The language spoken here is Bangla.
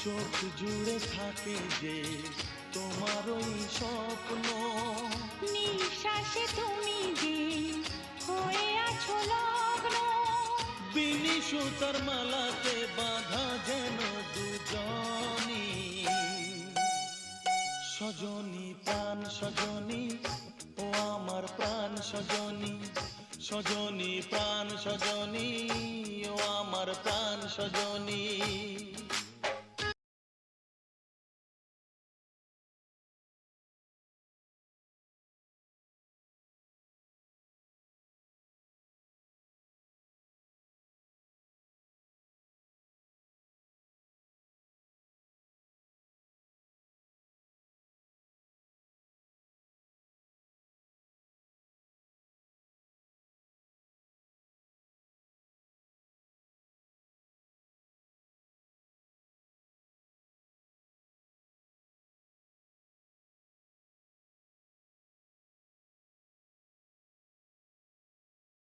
চোখ জুড়ে থাকে যে তোমার ওই স্বপ্ন, নিঃশ্বাসে তুমি যে হয়ে আছো লগ্ন। বিনি সুতার মালাতে বাঁধা যেন দুজনি, সজনী প্রাণ সজনী ও আমার প্রাণ সজনী, সজনী প্রাণ সজনী ও আমার প্রাণ সজনী।